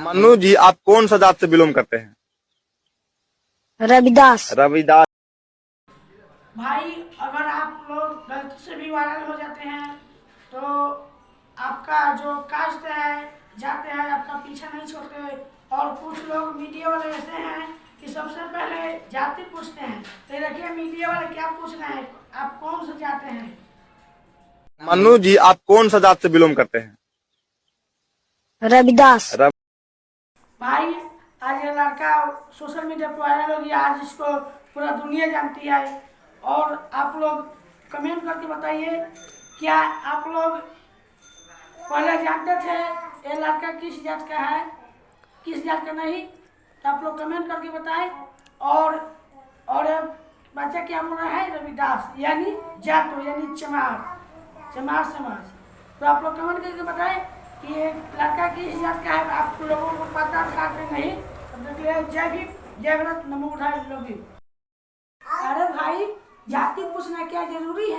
मन्नू जी, आप कौन सा जात से बिलोंग करते हैं? रविदास। रविदास। भाई, अगर आप लोग गलती से भी वायरल हो जाते हैं तो आपका जो कास्ट है, जाते हैं, आपका पीछा नहीं छोड़ते। और कुछ लोग मीडिया वाले ऐसे हैं कि सबसे पहले जाति पूछते हैं। तो देखिए मीडिया वाले क्या पूछ रहे हैं, आप कौन से जाते हैं। मन्नू जी, आप कौन सा जात से बिलोंग करते हैं? रविदास। भाई, आज ये लड़का सोशल मीडिया पर वायरल हो गया, आज इसको पूरा दुनिया जानती है। और आप लोग कमेंट करके बताइए, क्या आप लोग पहले जानते थे ये लड़का किस जात का है, किस जात का नहीं? तो आप लोग कमेंट करके बताएं। और बच्चा क्या बोल रहा है, रविदास यानी जातो यानी चमार समाज। तो आप लोग कमेंट करके बताएं कि ये लड़का किस जात का है। आप लोगों को पता था कि नहीं? तब देख लिया। जय भीम, जय भारत, नमो बुद्धाय, लव यू। अरे भाई, जाति पूछना क्या जरूरी है?